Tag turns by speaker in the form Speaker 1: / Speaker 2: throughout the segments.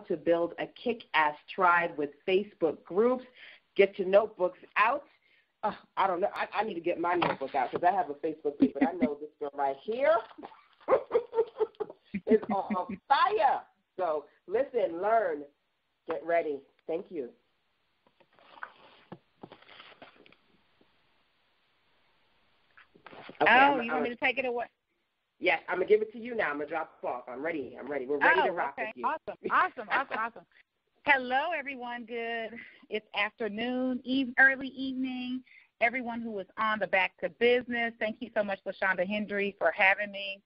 Speaker 1: to build a kick-ass tribe with Facebook groups. Get your notebooks out. I don't know. I need to get my notebook out because I have a Facebook group, but I know this girl right here is on fire. So listen, learn, get ready. Thank you. Okay,
Speaker 2: you want me to take it away?
Speaker 1: Yes, I'm going to give it to you now. I'm going to drop off. I'm ready. We're ready to rock with you.
Speaker 2: Awesome. Hello, everyone. Good. It's afternoon, early evening. Everyone who is on the Back to Business, thank you so much, LaShanda Hendry, for having me.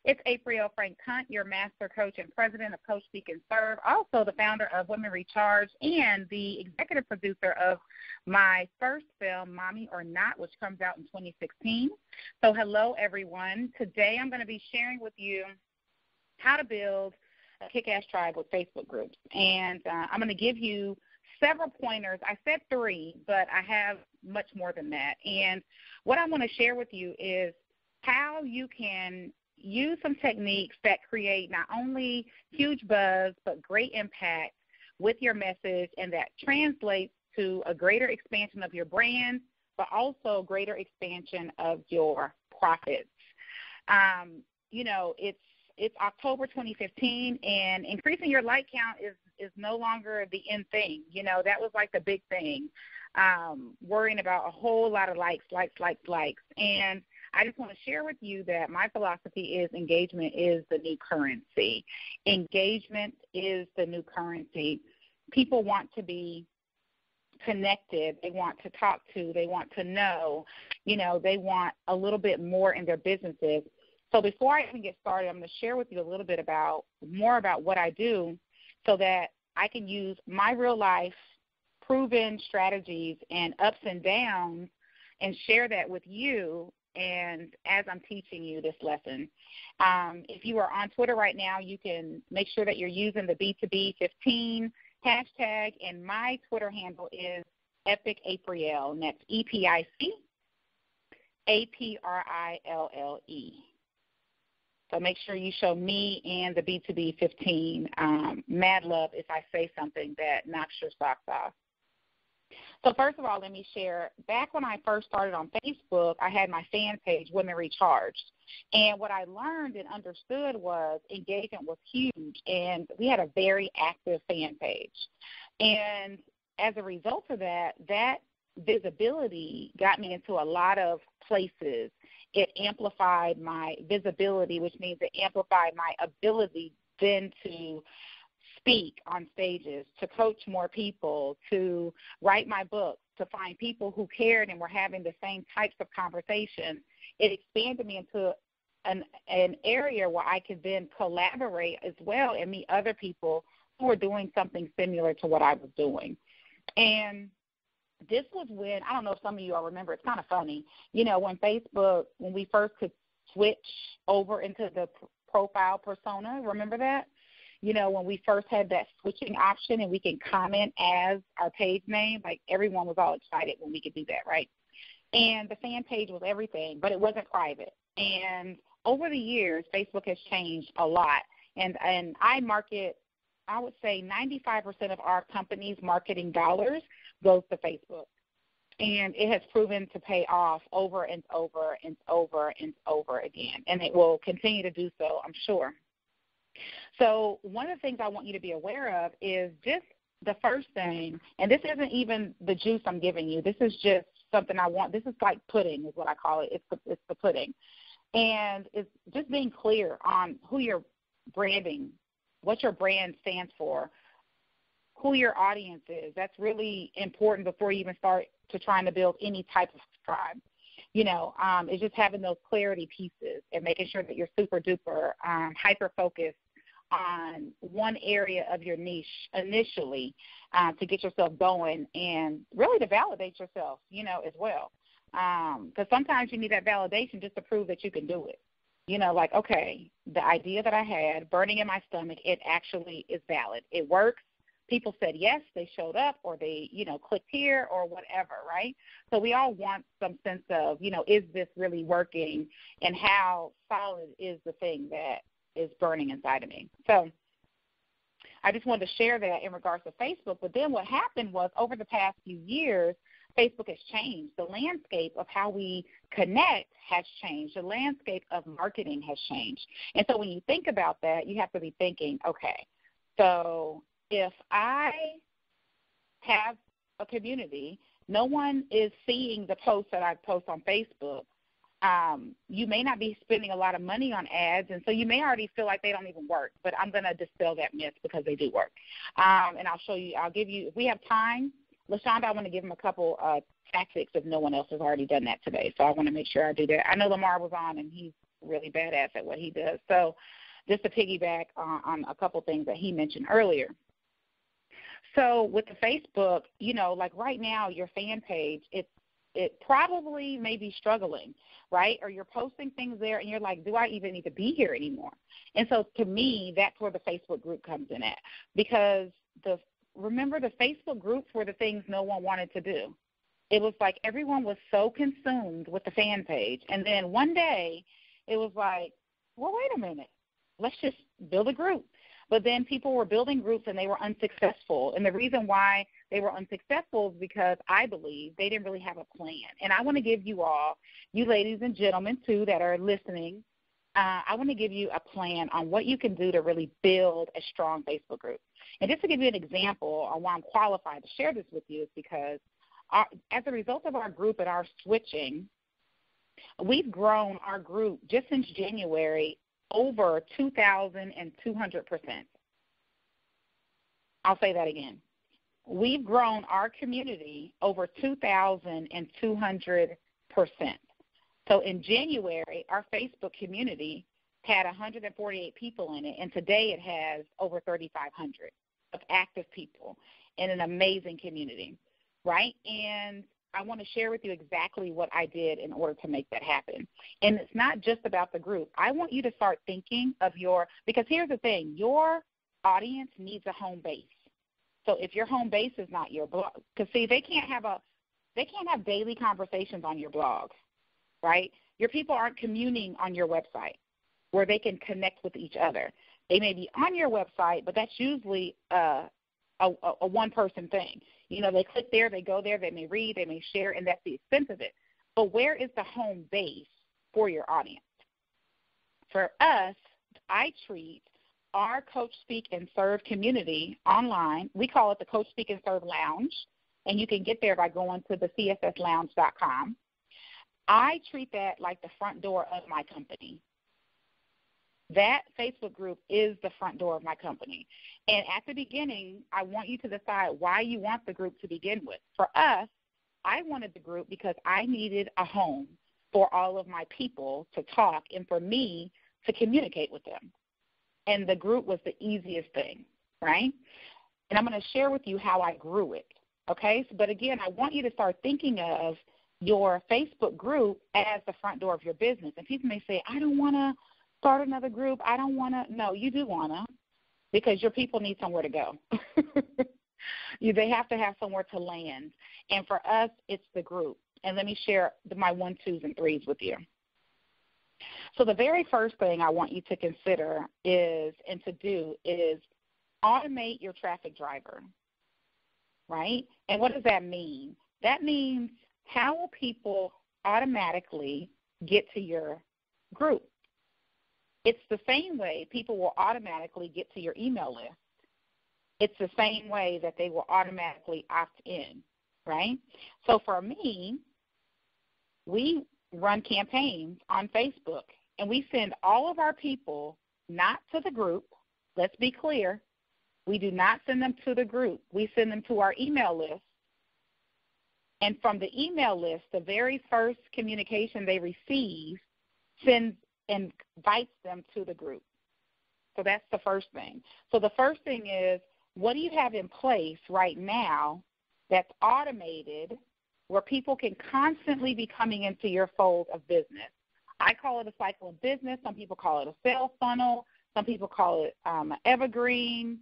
Speaker 2: It's Aprille Frank Hunt, your master coach and president of Coach Speak and Serve, also the founder of Women Recharged and the executive producer of my first film, Mommy or Not, which comes out in 2016. So hello, everyone. Today I'm going to be sharing with you how to build a kick-ass tribe with Facebook groups. And I'm going to give you several pointers. I said 3, but I have much more than that. And what I want to share with you is how you can use some techniques that create not only huge buzz but great impact with your message, and that translates to a greater expansion of your brand, but also greater expansion of your profits. It's October 2015, and increasing your like count is no longer the in thing. That was like the big thing, worrying about a whole lot of likes. And I just want to share with you that my philosophy is engagement is the new currency. Engagement is the new currency. People want to be connected. They want to talk to. They want to know. They want a little bit more in their businesses. So before I even get started, I'm going to share with you a little bit more about what I do so that I can use my real life proven strategies and ups and downs and share that with you and as I'm teaching you this lesson. If you are on Twitter right now, you can make sure that you're using the B2B15 hashtag, and my Twitter handle is Epic Aprille, and that's EPIC APRILLE. So make sure you show me and the B2B15 mad love if I say something that knocks your socks off. So first of all, let me share, back when I first started on Facebook, I had my fan page, Women Recharged. And what I learned and understood was engagement was huge, and we had a very active fan page. And as a result of that visibility got me into a lot of places. It amplified my visibility, which means it amplified my ability then to speak on stages, to coach more people, to write my book, to find people who cared and were having the same types of conversations. It expanded me into an area where I could then collaborate as well and meet other people who were doing something similar to what I was doing. And this was when, I don't know if some of you all remember, it's kind of funny, when Facebook, when we first could switch over into the profile persona, remember that? When we first had that switching option and we can comment as our page name, like everyone was all excited when we could do that, right? And the fan page was everything, but it wasn't private. And over the years, Facebook has changed a lot. And I market, I would say 95% of our company's marketing dollars goes to Facebook. And it has proven to pay off over and over and over and over again. And it will continue to do so, I'm sure. So one of the things I want you to be aware of is just the first thing, and this isn't even the juice I'm giving you. This is just something I want. This is like pudding is what I call it. It's the pudding. And it's just being clear on who you're branding, what your brand stands for, who your audience is. That's really important before you even start to trying to build any type of tribe. It's just having those clarity pieces and making sure that you're super duper hyper-focused on one area of your niche initially to get yourself going and really to validate yourself, as well. Because sometimes you need that validation just to prove that you can do it. Like, okay, the idea that I had burning in my stomach, it actually is valid. It works. People said yes, they showed up, or they, clicked here or whatever, right? So we all want some sense of, is this really working, and how solid is the thing that is burning inside of me. So I just wanted to share that in regards to Facebook. But then what happened was over the past few years, Facebook has changed. The landscape of how we connect has changed. The landscape of marketing has changed. And so when you think about that, you have to be thinking, okay, so if I have a community, no one is seeing the posts that I post on Facebook. You may not be spending a lot of money on ads, and so you may already feel like they don't even work, but I'm going to dispel that myth because they do work. And I'll give you, if we have time, LaShanda, I want to give him a couple tactics if no one else has already done that today, so I want to make sure I do that. I know Lamar was on, and he's really badass at what he does. So just to piggyback on a couple things that he mentioned earlier. So with the Facebook, like right now, your fan page, it probably may be struggling, right? Or you're posting things there, and you're like, do I even need to be here anymore? And so to me, that's where the Facebook group comes in at, because remember the Facebook groups were the things no one wanted to do. It was like everyone was so consumed with the fan page. And then one day it was like, well, wait a minute, let's just build a group. But then people were building groups and they were unsuccessful. And the reason why they were unsuccessful is because I believe they didn't really have a plan. And I want to give you all, you ladies and gentlemen too that are listening, I want to give you a plan on what you can do to really build a strong Facebook group. And just to give you an example on why I'm qualified to share this with you is because as a result of our group and our switching, we've grown our group just since January over 2,200%. I'll say that again. We've grown our community over 2,200%. So in January, our Facebook community had 148 people in it, and today it has over 3,500 of active people in an amazing community, right? And I want to share with you exactly what I did in order to make that happen. And it's not just about the group. I want you to start thinking of because here's the thing, your audience needs a home base. So if your home base is not your blog, because see, they can't have daily conversations on your blog, right? Your people aren't communing on your website where they can connect with each other. They may be on your website, but that's usually a one-person thing. They click there, they go there, they may read, they may share, and that's the extent of it. But where is the home base for your audience? For us, I treat our Coach Speak and Serve community online. We call it the Coach Speak and Serve Lounge, and you can get there by going to the csslounge.com. I treat that like the front door of my company. That Facebook group is the front door of my company. And at the beginning, I want you to decide why you want the group to begin with. For us, I wanted the group because I needed a home for all of my people to talk and for me to communicate with them. And the group was the easiest thing, right? And I'm going to share with you how I grew it, okay? But again, I want you to start thinking of your Facebook group as the front door of your business. And people may say, I don't want to start another group. I don't want to. No, you do want to, because your people need somewhere to go. They have to have somewhere to land. And for us, it's the group. And let me share my 1, 2s, and 3s with you. So the very first thing I want you to consider is automate your traffic driver, right? And what does that mean? That means how will people automatically get to your group? It's the same way people will automatically get to your email list. It's the same way that they will automatically opt in, right? So for me, we run campaigns on Facebook, and we send all of our people not to the group. Let's be clear. We do not send them to the group. We send them to our email list. And from the email list, the very first communication they receive invites them to the group. So that's the first thing. So the first thing is, what do you have in place right now that's automated where people can constantly be coming into your fold of business? I call it a cycle of business. Some people call it a sales funnel. Some people call it an evergreen,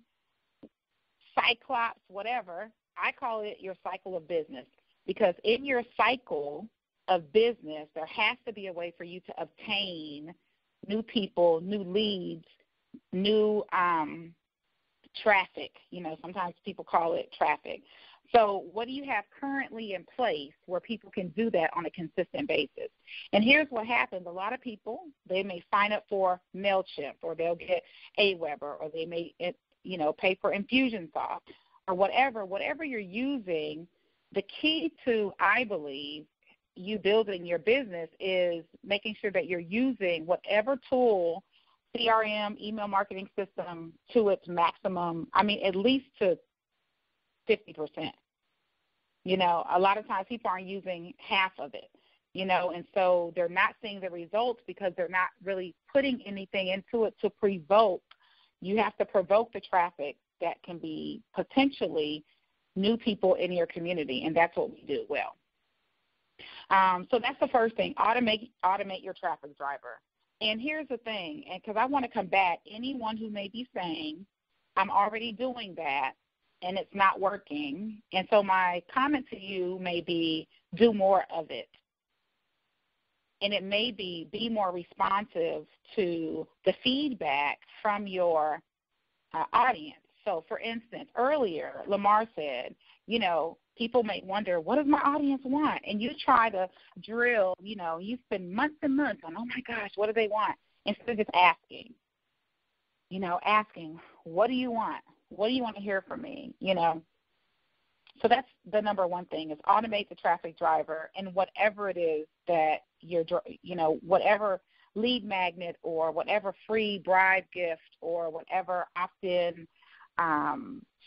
Speaker 2: cyclops, whatever. I call it your cycle of business, because in your cycle of business, there has to be a way for you to obtain new people, new leads, new traffic. Sometimes people call it traffic. So what do you have currently in place where people can do that on a consistent basis? And here's what happens. A lot of people, they may sign up for MailChimp, or they'll get Aweber, or they may, pay for Infusionsoft or whatever you're using. The key to, I believe, you building your business is making sure that you're using whatever tool, CRM, email marketing system, to its maximum, at least to 50%. A lot of times people aren't using half of it, and so they're not seeing the results because they're not really putting anything into it to provoke. You have to provoke the traffic that can be potentially new people in your community, and that's what we do well. So that's the first thing, automate your traffic driver. And here's the thing, and because I want to combat anyone who may be saying, I'm already doing that, and it's not working. And so my comment to you may be, do more of it. And it may be more responsive to the feedback from your audience. So, for instance, earlier, Lamar said, people may wonder, what does my audience want? And you try to drill, you spend months and months on, oh, my gosh, what do they want? Instead of just asking, what do you want? What do you want to hear from me? So that's the number one thing, is automate the traffic driver, and whatever it is that you're, whatever lead magnet or whatever free bribe gift or whatever opt-in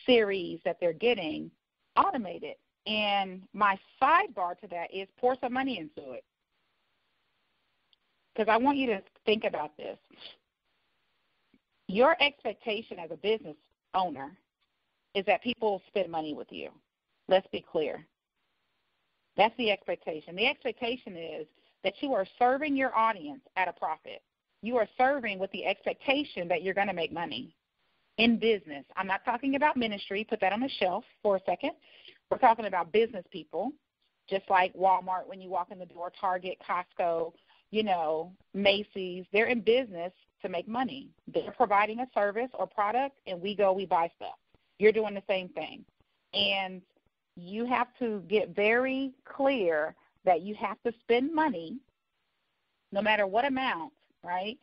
Speaker 2: series that they're getting, automate it. And my sidebar to that is pour some money into it, because I want you to think about this. Your expectation as a business owner is that people spend money with you. Let's be clear. That's the expectation. The expectation is that you are serving your audience at a profit. You are serving with the expectation that you're going to make money in business. I'm not talking about ministry. Put that on the shelf for a second. We're talking about business people, just like Walmart when you walk in the door, Target, Costco, Macy's. They're in business to make money. They're providing a service or product, and we buy stuff. You're doing the same thing. And you have to get very clear that you have to spend money, no matter what amount, right?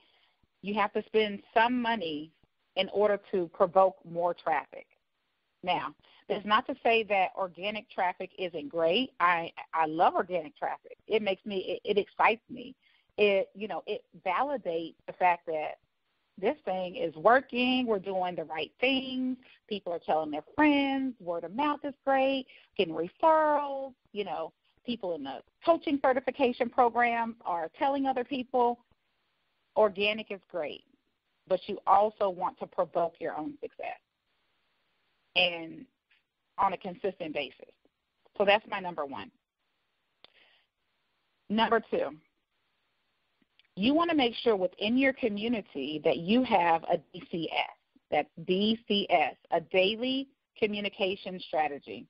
Speaker 2: You have to spend some money in order to provoke more traffic. Now, that's not to say that organic traffic isn't great. I love organic traffic. It excites me. It validates the fact that this thing is working. We're doing the right things. People are telling their friends. Word of mouth is great. Getting referrals. People in the coaching certification program are telling other people. Organic is great, but you also want to provoke your own success, and on a consistent basis. So that's my number one. Number two, you want to make sure within your community that you have a DCS. That's DCS, a daily communication strategy.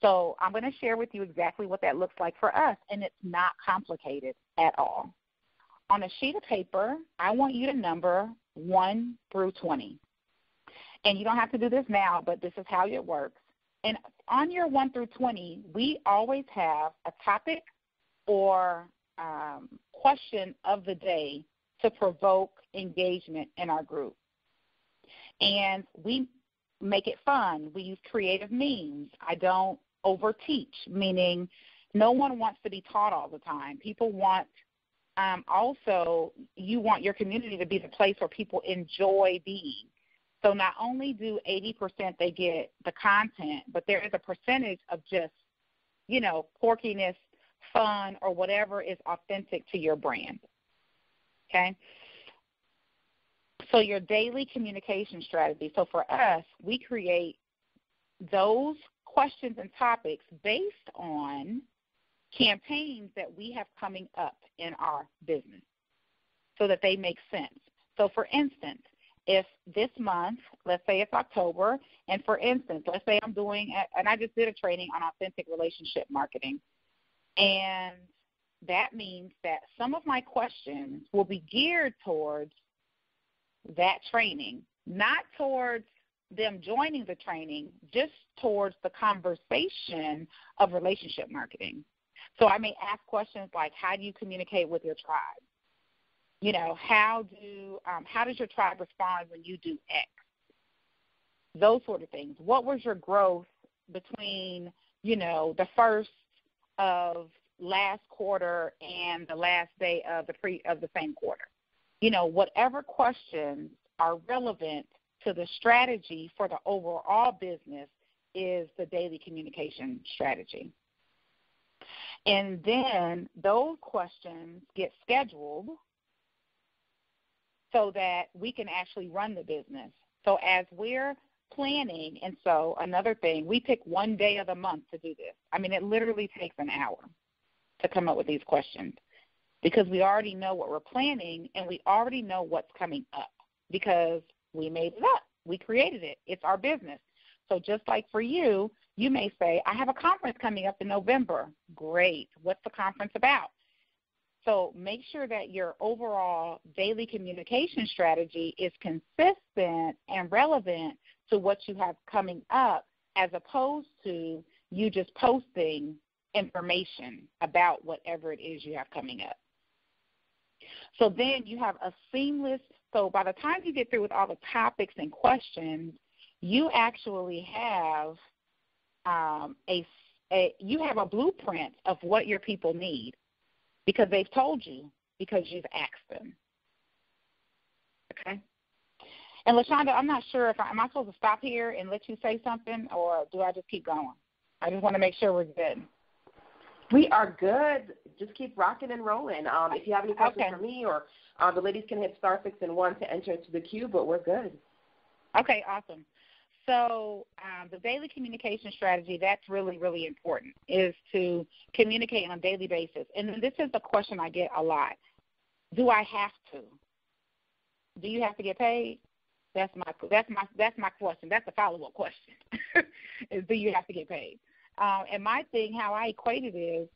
Speaker 2: So I'm going to share with you exactly what that looks like for us, and it's not complicated at all. On a sheet of paper, I want you to number 1 through 20. And you don't have to do this now, but this is how it works. And on your 1 through 20, we always have a topic or question of the day to provoke engagement in our group. And we make it fun. We use creative means. I don't overteach, meaning no one wants to be taught all the time. People want also, you want your community to be the place where people enjoy being. So not only do 80% they get the content, but there is a percentage of just, quirkiness, fun, or whatever is authentic to your brand. Okay? So your daily communication strategy. So for us, we create those questions and topics based on campaigns that we have coming up in our business so that they make sense. So for instance, if this month, let's say it's October, and for instance, let's say I'm doing, and I just did a training on authentic relationship marketing, and that means that some of my questions will be geared towards that training, not towards them joining the training just towards the conversation of relationship marketing. So I may ask questions like, how do you communicate with your tribe? You know, how does your tribe respond when you do X? Those sort of things. What was your growth between, you know, the first of last quarter and the last day of the same quarter? You know, whatever questions are relevant to the strategy for the overall business is the daily communication strategy. And then those questions get scheduled so that we can actually run the business. So as we're planning, and so another thing, we pick one day of the month to do this. I mean, it literally takes an hour to come up with these questions because we already know what we're planning and we already know what's coming up because we made it up. We created it. It's our business. So just like for you, you may say, I have a conference coming up in November. Great. What's the conference about? So make sure that your overall daily communication strategy is consistent and relevant to what you have coming up as opposed to you just posting information about whatever it is you have coming up. So then you have a seamless, so by the time you get through with all the topics and questions, you actually have you have a blueprint of what your people need because they've told you because you've asked them. Okay? And LaShanda, I'm not sure am I supposed to stop here and let you say something or do I just keep going? I just want to make sure we're good.
Speaker 1: We are good. Just keep rocking and rolling. If you have any questions for me or the ladies can hit *6 and 1 to enter into the queue, but we're good.
Speaker 2: Okay, awesome. So the daily communication strategy, that's really, really important, is to communicate on a daily basis. And then this is a question I get a lot. Do I have to? Do you have to get paid? That's my question. That's the follow-up question, is do you have to get paid? And my thing, how I equate it is,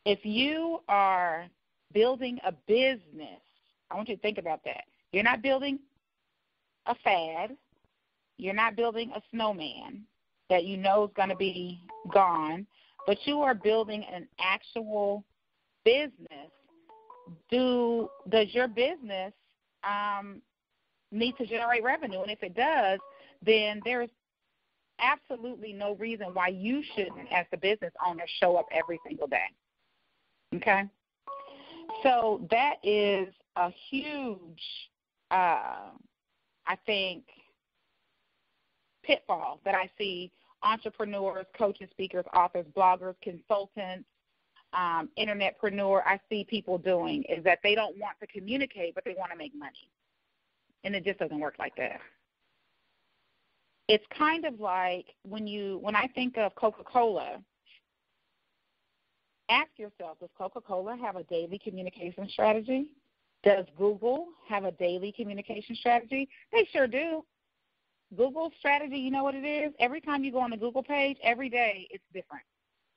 Speaker 2: if you are building a business, I want you to think about that. You're not building a fad. You're not building a snowman that you know is going to be gone, but you are building an actual business. Does your business need to generate revenue? And if it does, then there's absolutely no reason why you shouldn't, as the business owner, show up every single day. Okay? So that is a huge, I think, pitfall that I see entrepreneurs, coaches, speakers, authors, bloggers, consultants, internetpreneur, I see people doing is that they don't want to communicate, but they want to make money. And it just doesn't work like that. It's kind of like when I think of Coca-Cola, ask yourself, does Coca-Cola have a daily communication strategy? Does Google have a daily communication strategy? They sure do. Google's strategy, you know what it is? Every time you go on the Google page, every day it's different,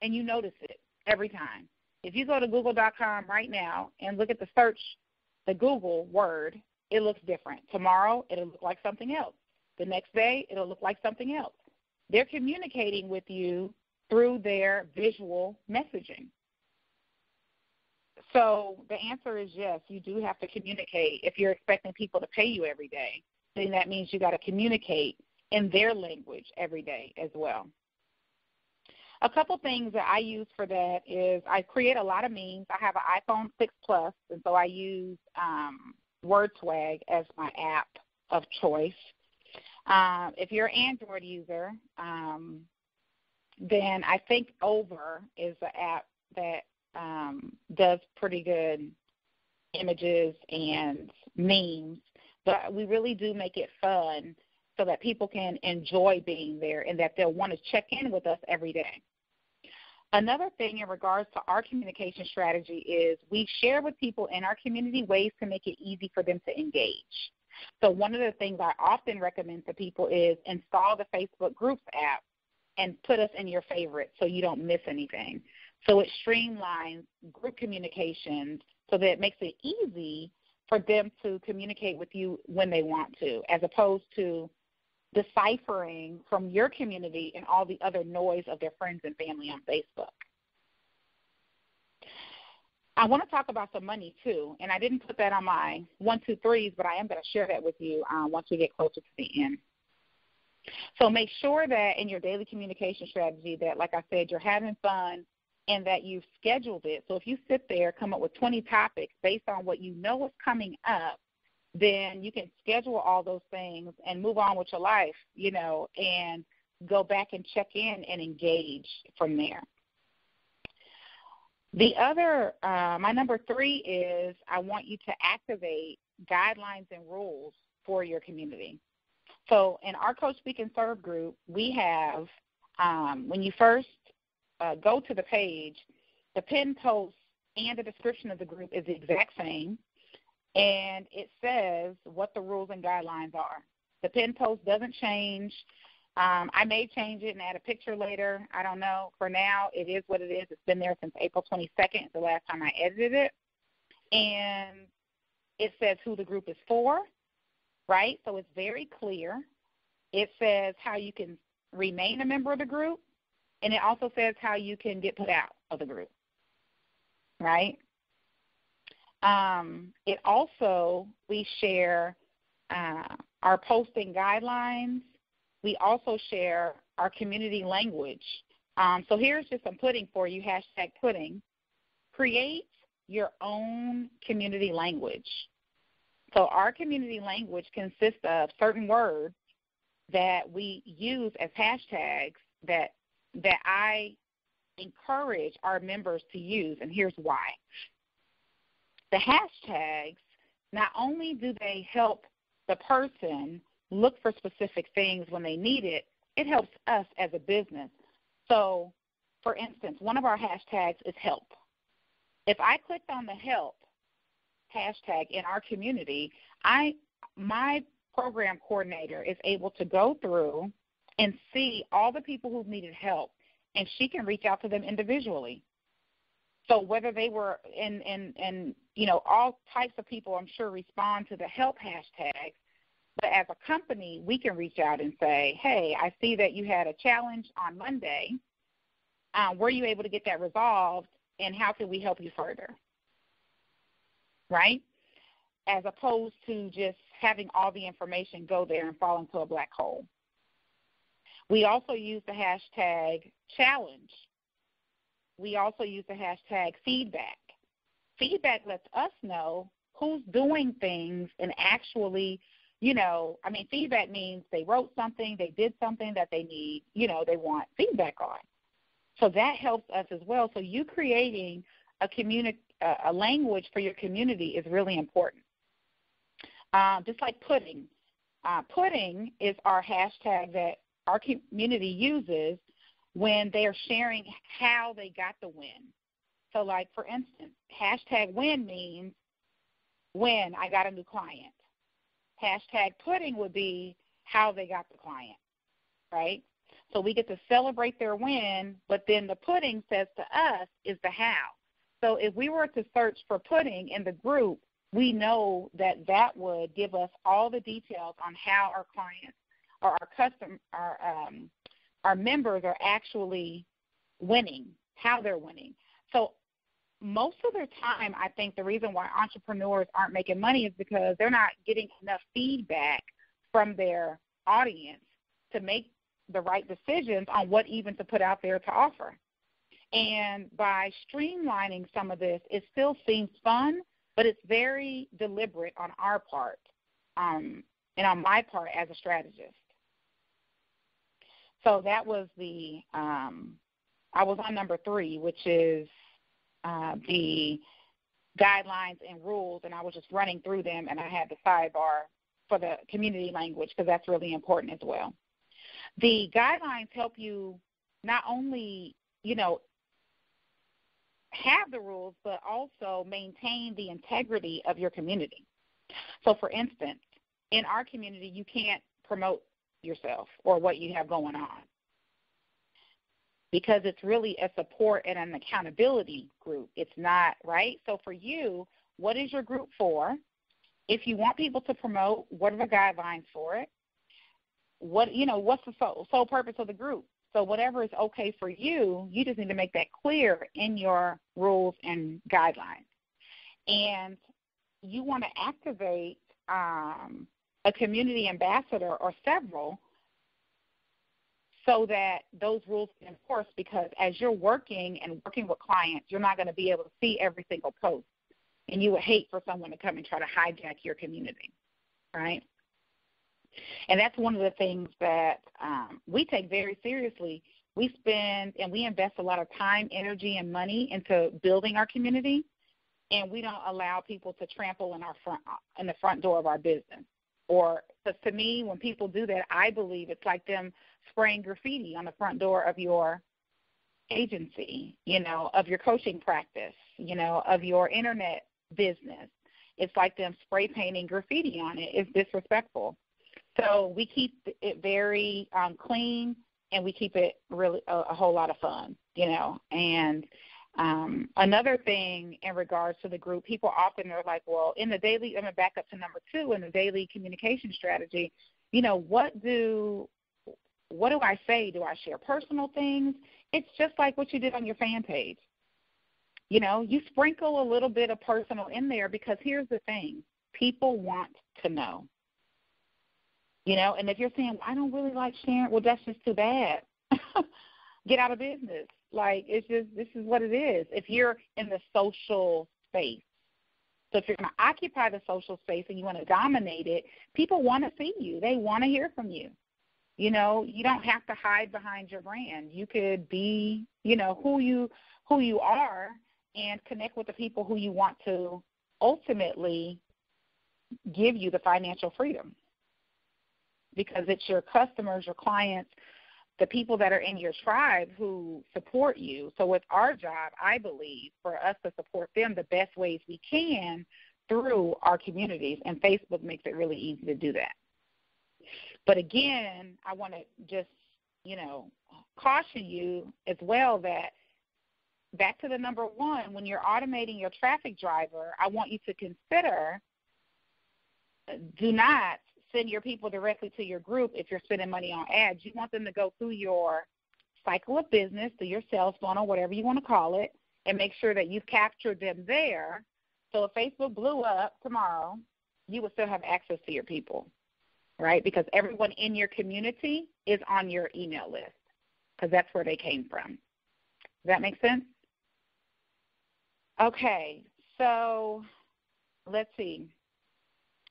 Speaker 2: and you notice it every time. If you go to google.com right now and look at the search, the Google word, it looks different. Tomorrow, it'll look like something else. The next day, it'll look like something else. They're communicating with you through their visual messaging. So the answer is yes, you do have to communicate. If you're expecting people to pay you every day, then that means you got to communicate in their language every day as well. A couple things that I use for that is I create a lot of memes. I have an iPhone 6 Plus, and so I use WordSwag as my app of choice. If you're an Android user, then I think Over is the app that does pretty good images and memes. But we really do make it fun so that people can enjoy being there and that they'll want to check in with us every day. Another thing in regards to our communication strategy is we share with people in our community ways to make it easy for them to engage. So one of the things I often recommend to people is install the Facebook Groups app and put us in your favorites so you don't miss anything. So it streamlines group communications so that it makes it easy for them to communicate with you when they want to, as opposed to deciphering from your community and all the other noise of their friends and family on Facebook. I want to talk about some money, too, and I didn't put that on my 1, 2, 3s, but I am going to share that with you once we get closer to the end. So make sure that in your daily communication strategy that, like I said, you're having fun and that you've scheduled it. So if you sit there, come up with 20 topics based on what you know is coming up, then you can schedule all those things and move on with your life, and go back and check in and engage from there. The other, my number 3 is I want you to activate guidelines and rules for your community. So in our Coach Speak and Serve group, we have, when you first go to the page, the pinned post and the description of the group is the exact same, and it says what the rules and guidelines are. The pinned post doesn't change. I may change it and add a picture later. I don't know. For now, it is what it is. It's been there since April 22nd, the last time I edited it. And it says who the group is for, right? So it's very clear. It says how you can remain a member of the group, and it also says how you can get put out of the group, right? It also, we share our posting guidelines. We also share our community language. So here's just some pudding for you, #pudding. Create your own community language. So our community language consists of certain words that we use as hashtags that I encourage our members to use, and here's why. The hashtags, not only do they help the person look for specific things when they need it, it helps us as a business. So, for instance, one of our hashtags is help. If I clicked on the help hashtag in our community, my program coordinator is able to go through and see all the people who've needed help, and she can reach out to them individually. So whether they were all types of people, I'm sure, respond to the help hashtags. But as a company, we can reach out and say, hey, I see that you had a challenge on Monday. Were you able to get that resolved, and how can we help you further? Right? As opposed to just having all the information go there and fall into a black hole. We also use the hashtag challenge. We also use the hashtag feedback. Feedback lets us know who's doing things and actually, feedback means they wrote something, they did something that they need, they want feedback on. So that helps us as well. So you creating a language for your community is really important. Just like pudding. Pudding is our hashtag that our community uses when they are sharing how they got the win. So, like, for instance, hashtag win means when I got a new client. Hashtag pudding would be how they got the client, right? So we get to celebrate their win, but then the pudding says to us is the how. So if we were to search for pudding in the group, we know that that would give us all the details on how our clients or our members are actually winning, how they're winning. So most of the time, I think the reason why entrepreneurs aren't making money is because they're not getting enough feedback from their audience to make the right decisions on what even to put out there to offer. And by streamlining some of this, it still seems fun, but it's very deliberate on our part and on my part as a strategist. So that was I was on number 3, which is the guidelines and rules, and I was just running through them, and I had the sidebar for the community language because that's really important as well. The guidelines help you not only, have the rules, but also maintain the integrity of your community. So, for instance, in our community, you can't promote yourself or what you have going on because it's really a support and an accountability group. It's not, right? So for you, what is your group for? If you want people to promote, what are the guidelines for it? what's the sole purpose of the group? So whatever is okay for you, you just need to make that clear in your rules and guidelines. And you want to activate a community ambassador or several so that those rules can enforce, because as you're working with clients, you're not going to be able to see every single post. And you would hate for someone to come and try to hijack your community, right? And that's one of the things that we take very seriously. We spend and we invest a lot of time, energy, and money into building our community, and we don't allow people to trample in the front door of our business. Or, because to me, when people do that, I believe it's like them spraying graffiti on the front door of your agency, of your coaching practice, of your internet business. It's like them spray painting graffiti on it. It's disrespectful. So we keep it very clean, and we keep it really a whole lot of fun, And another thing in regards to the group, people often are like, well, in the daily, I'm going to back up to number 2, in the daily communication strategy, what do I say? Do I share personal things? It's just like what you did on your fan page. You sprinkle a little bit of personal in there, because here's the thing. People want to know. And if you're saying, well, I don't really like sharing, well, that's just too bad. Get out of business. Like, this is what it is. If you're in the social space. So if you're going to occupy the social space and you want to dominate it, people want to see you. They want to hear from you. You don't have to hide behind your brand. You could be, who you are, and connect with the people who you want to ultimately give you the financial freedom. Because it's your customers, your clients, the people that are in your tribe who support you. So it's our job, I believe, for us to support them the best ways we can through our communities, and Facebook makes it really easy to do that. But again, I want to just, caution you as well that back to the number 1, when you're automating your traffic driver, I want you to consider, do not send your people directly to your group if you're spending money on ads. You want them to go through your cycle of business, through your sales funnel, whatever you want to call it, and make sure that you've captured them there. So if Facebook blew up tomorrow, you would still have access to your people, right? Because everyone in your community is on your email list, because that's where they came from. Does that make sense? Okay, so let's see.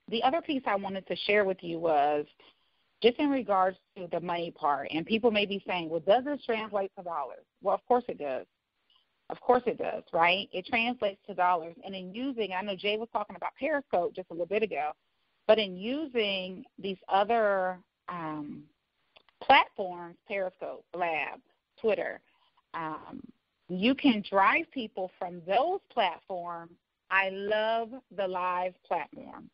Speaker 2: The other piece I wanted to share with you was just in regards to the money part. And people may be saying, well, does this translate to dollars? Well, of course it does. Of course it does, right? It translates to dollars. And in using, I know Jay was talking about Periscope just a little bit ago, but in using these other platforms, Periscope, Lab, Twitter, you can drive people from those platforms. I love the live platform.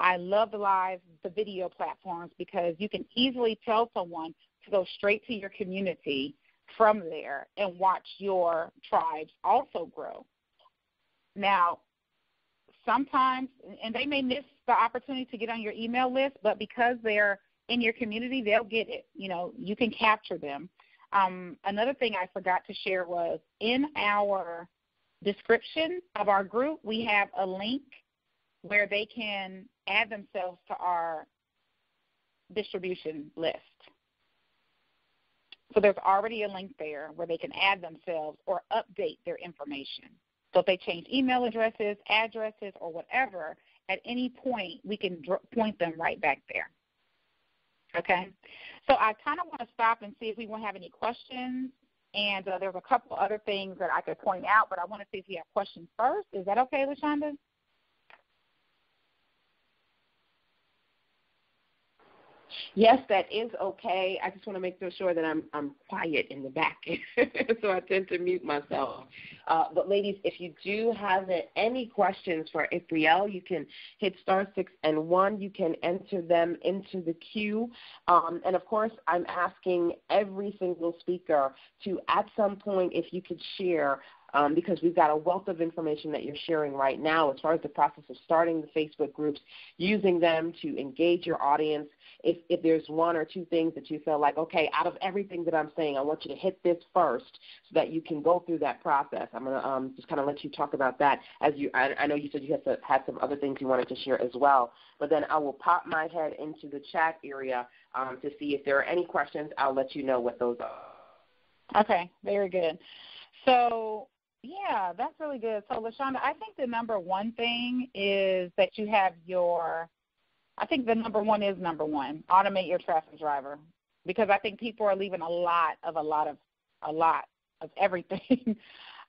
Speaker 2: I love the video platforms, because you can easily tell someone to go straight to your community from there and watch your tribes also grow. Now, sometimes, and they may miss the opportunity to get on your email list, but because they're in your community, they'll get it. You can capture them. Another thing I forgot to share was in our description of our group, we have a link where they can add themselves to our distribution list. So there's already a link there where they can add themselves or update their information. So if they change email addresses, or whatever, at any point we can point them right back there. Okay? So I kind of want to stop and see if we won't have any questions. And there's a couple other things that I could point out, but I want to see if you have questions first. Is that okay, LaShanda?
Speaker 1: Yes, that is okay. I just want to make sure that I'm quiet in the back, so I tend to mute myself. But ladies, if you do have any questions for Aprille, you can hit *6 and 1. You can enter them into the queue. And, of course, I'm asking every single speaker to, at some point, if you could share because we've got a wealth of information that you're sharing right now as far as the process of starting the Facebook groups, using them to engage your audience. If there's one or two things that you feel like, okay, out of everything that I'm saying, I want you to hit this first so that you can go through that process. I'm going to just kind of let you talk about that. I know you said you had some other things you wanted to share as well, but then I will pop my head into the chat area to see if there are any questions. I'll let you know what those are.
Speaker 2: Okay, very good. So, yeah, that's really good. So, LaShanda, I think the number one thing is that you have I think the number one, automate your traffic driver, because I think people are leaving a lot of everything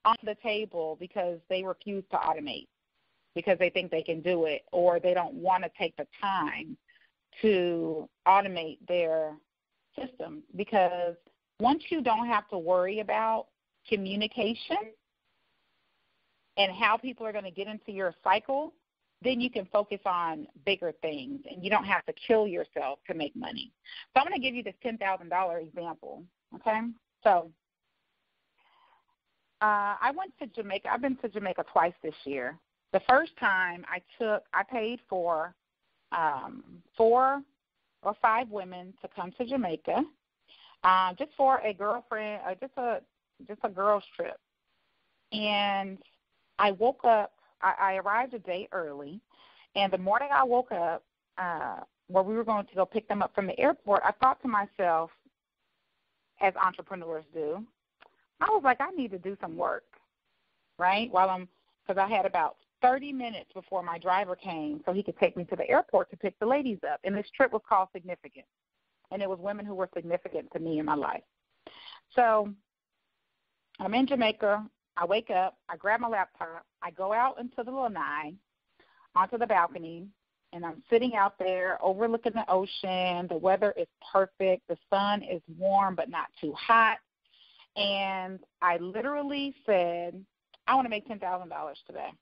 Speaker 2: on the table because they refuse to automate, because they think they can do it, or they don't want to take the time to automate their system. Because once you don't have to worry about communication and how people are going to get into your cycle, then you can focus on bigger things, and you don't have to kill yourself to make money. So I'm going to give you this $10,000 example, okay? So I went to Jamaica. I've been to Jamaica twice this year. The first time I paid for 4 or 5 women to come to Jamaica, just for a girlfriend, just a girls trip. And I woke up. I arrived a day early, and the morning I woke up, where we were going to go pick them up from the airport, I thought to myself, as entrepreneurs do, I was like, I need to do some work, right? Because I had about 30 minutes before my driver came so he could take me to the airport to pick the ladies up. And this trip was called Significant, and it was women who were significant to me in my life. So I'm in Jamaica. I wake up, I grab my laptop, I go out into the lanai, onto the balcony, and I'm sitting out there overlooking the ocean. The weather is perfect. The sun is warm but not too hot. And I literally said, I want to make $10,000 today.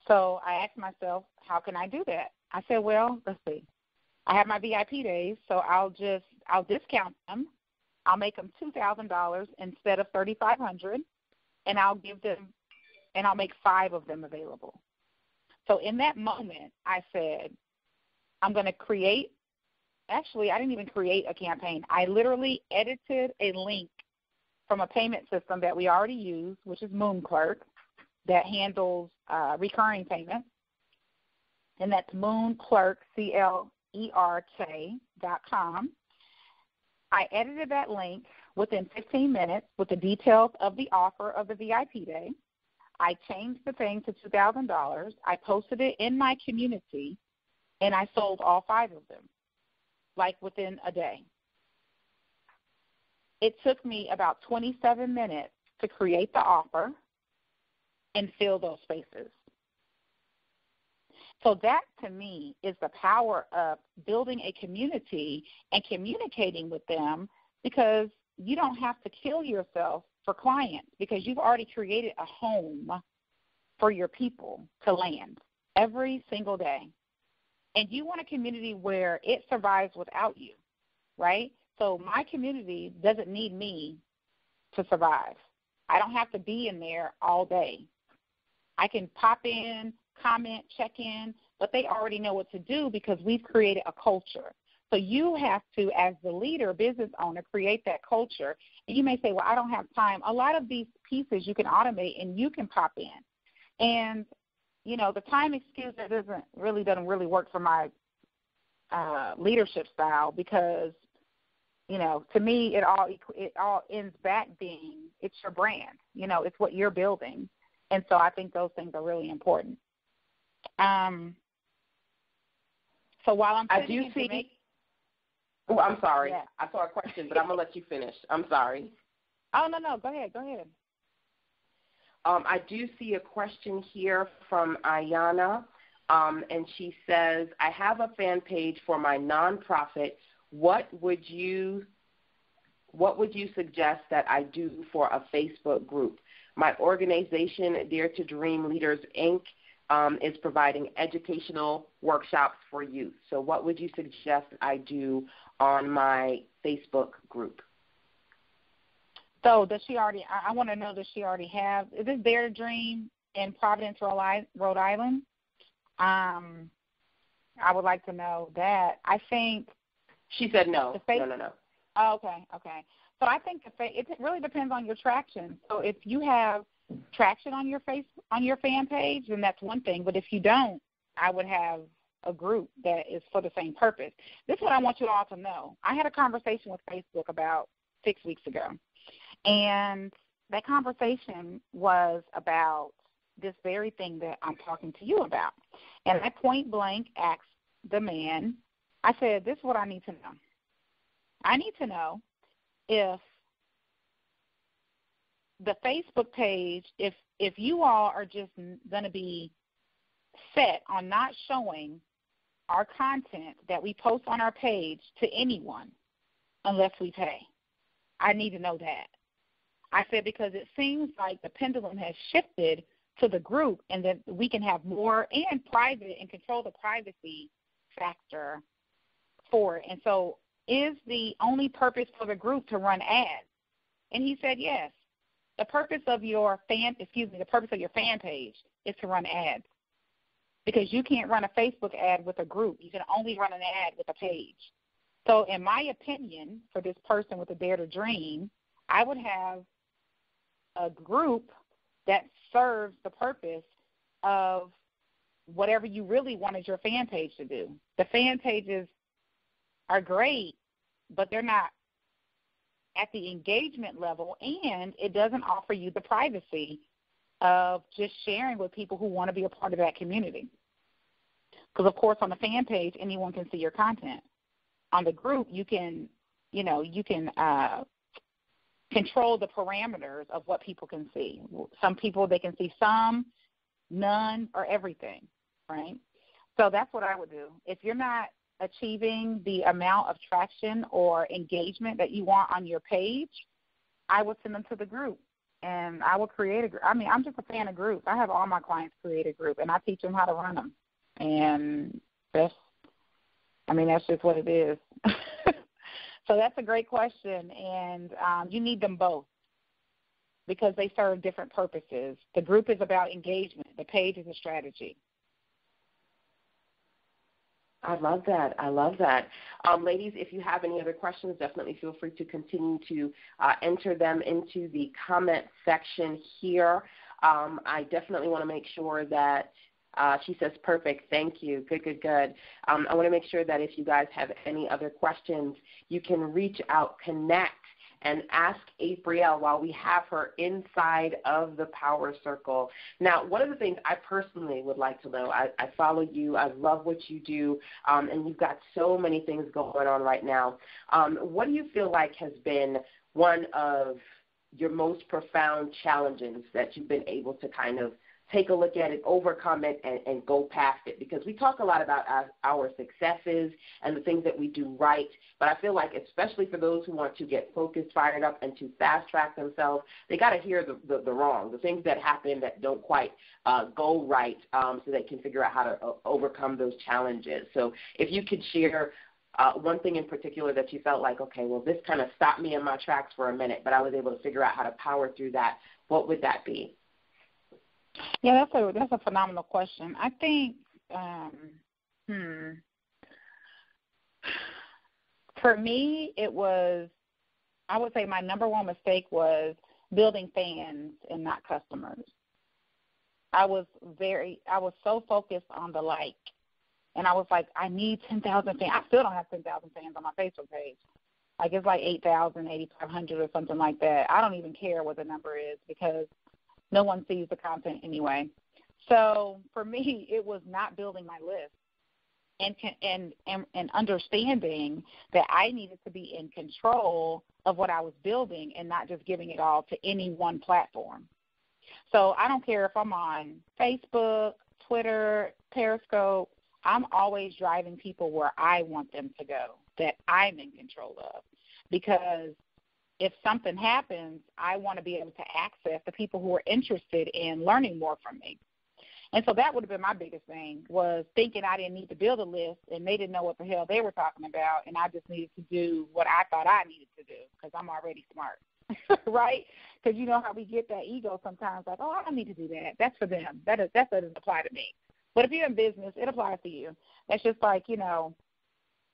Speaker 2: So I asked myself, how can I do that? I said, well, let's see. I have my VIP days, so I'll discount them. I'll make them $2,000 instead of $3,500. And I'll make 5 of them available. So in that moment, I said, I'm going to create, actually, I didn't even create a campaign. I literally edited a link from a payment system that we already use, which is MoonClerk, that handles recurring payments. And that's MoonClerk, CLERK.com. I edited that link within 15 minutes with the details of the offer of the VIP day. I changed the thing to $2,000. I posted it in my community, and I sold all 5 of them, like within a day. It took me about 27 minutes to create the offer and fill those spaces. So that, to me, is the power of building a community and communicating with them, because you don't have to kill yourself for clients, because you've already created a home for your people to land every single day. And you want a community where it survives without you, right? So my community doesn't need me to survive. I don't have to be in there all day. I can pop in, comment, check in, but they already know what to do because we've created a culture. So you have to, as the leader, business owner, create that culture. And you may say, well, I don't have time. A lot of these pieces you can automate and you can pop in. And, you know, the time excuse doesn't really work for my leadership style, because, you know, to me it all ends back being it's your brand. You know, it's what you're building. And so I think those things are really important. So while I'm
Speaker 1: Oh, I'm sorry.
Speaker 2: Yeah.
Speaker 1: I saw a question, but I'm going to let you finish. I'm sorry.
Speaker 2: Oh, no. Go ahead.
Speaker 1: I do see a question here from Ayana, and she says, I have a fan page for my nonprofit. What would you suggest that I do for a Facebook group? My organization, Dare to Dream Leaders, Inc., is providing educational workshops for youth. So what would you suggest I do on my Facebook group?
Speaker 2: So does she already, I want to know, does she already have, is this Dare to Dream in Providence, Rhode Island? I would like to know that. I think.
Speaker 1: She said no. No.
Speaker 2: Oh, okay. So I think it really depends on your traction. So if you have traction on your fan page, then that's one thing. But if you don't, I would have a group that is for the same purpose. This is what I want you all to know. I had a conversation with Facebook about 6 weeks ago, and that conversation was about this very thing that I'm talking to you about. And I point blank asked the man, I said, this is what I need to know. I need to know if the Facebook page, if you all are just going to be set on not showing our content that we post on our page to anyone unless we pay. I need to know that. I said, because it seems like the pendulum has shifted to the group, and that we can have more and private and control the privacy factor for it. And so is the only purpose for the group to run ads? And he said yes. The purpose of your fan page is to run ads, because you can't run a Facebook ad with a group. You can only run an ad with a page. So in my opinion, for this person with a Dare to Dream, I would have a group that serves the purpose of whatever you really wanted your fan page to do. The fan pages are great, but they're not at the engagement level, and it doesn't offer you the privacy of just sharing with people who want to be a part of that community. Because, of course, on the fan page, anyone can see your content. On the group, you can control the parameters of what people can see. Some people, they can see some, none, or everything, right? So that's what I would do. If you're not achieving the amount of traction or engagement that you want on your page, I would send them to the group, and I will create a group. I mean, I'm just a fan of groups. I have all my clients create a group, and I teach them how to run them. And that's just what it is. So that's a great question, and you need them both because they serve different purposes. The group is about engagement. The page is a strategy.
Speaker 1: I love that. Ladies, if you have any other questions, definitely feel free to continue to enter them into the comment section here. I definitely want to make sure that she says, perfect, thank you, good. I want to make sure that if you guys have any other questions, you can reach out, connect, and ask Aprille while we have her inside of the Power Circle. Now, one of the things I personally would like to know, I follow you, I love what you do, and you've got so many things going on right now. What do you feel like has been one of your most profound challenges that you've been able to kind of take a look at it, overcome it, and go past it? Because we talk a lot about our successes and the things that we do right, but I feel like especially for those who want to get focused, fired up, and to fast-track themselves, they got to hear the wrong, the things that happen that don't quite go right, so they can figure out how to overcome those challenges. So if you could share one thing in particular that you felt like, okay, well, this kind of stopped me in my tracks for a minute, but I was able to figure out how to power through that, what would that be?
Speaker 2: Yeah, that's a phenomenal question. I think for me, I would say my number one mistake was building fans and not customers. I was so focused on the like, and I was like, I need 10,000 fans. I still don't have 10,000 fans on my Facebook page. Like, it's like 8,000, 8,500 or something like that. I don't even care what the number is because no one sees the content anyway. So for me, it was not building my list and understanding that I needed to be in control of what I was building and not just giving it all to any one platform. So I don't care if I'm on Facebook, Twitter, Periscope. I'm always driving people where I want them to go, that I'm in control of, because if something happens, I want to be able to access the people who are interested in learning more from me. And so that would have been my biggest thing, was thinking I didn't need to build a list and they didn't know what the hell they were talking about, and I just needed to do what I thought I needed to do because I'm already smart. right? Because you know how we get that ego sometimes, like, oh, I don't need to do that. That's for them. That doesn't apply to me. But if you're in business, it applies to you. That's just like, you know,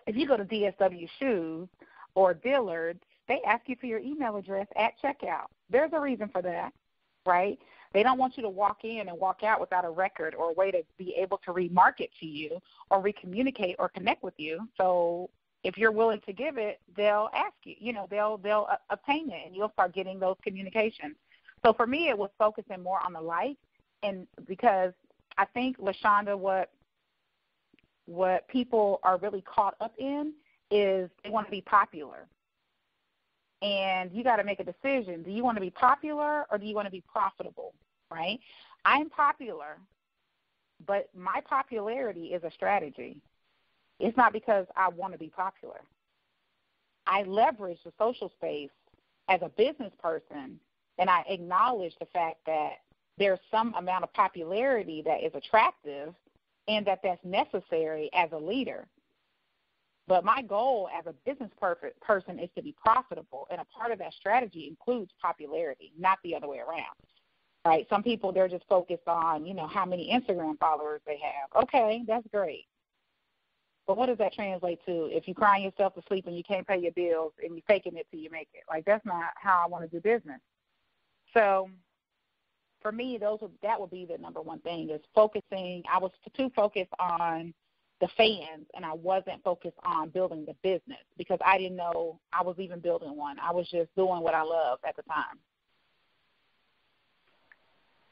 Speaker 2: if you go to DSW Shoes or Dillard's, they ask you for your email address at checkout. There's a reason for that, right? They don't want you to walk in and walk out without a record or a way to be able to remarket to you or recommunicate or connect with you. So if you're willing to give it, they'll ask you. You know, they'll obtain it, and you'll start getting those communications. So for me, it was focusing more on the like, and because I think, LaShanda, what people are really caught up in is they want to be popular. And you got to make a decision. Do you want to be popular or do you want to be profitable, right? I'm popular, but my popularity is a strategy. It's not because I want to be popular. I leverage the social space as a business person, and I acknowledge the fact that there's some amount of popularity that is attractive and that's necessary as a leader. But my goal as a business person is to be profitable, and a part of that strategy includes popularity, not the other way around, right? Some people, they're just focused on, you know, how many Instagram followers they have. Okay, that's great. But what does that translate to if you're crying yourself to sleep and you can't pay your bills and you're faking it till you make it? Like, that's not how I want to do business. So for me, that would be the number one thing is focusing. I was too focused on the fans, and I wasn't focused on building the business because I didn't know I was even building one. I was just doing what I loved at the time.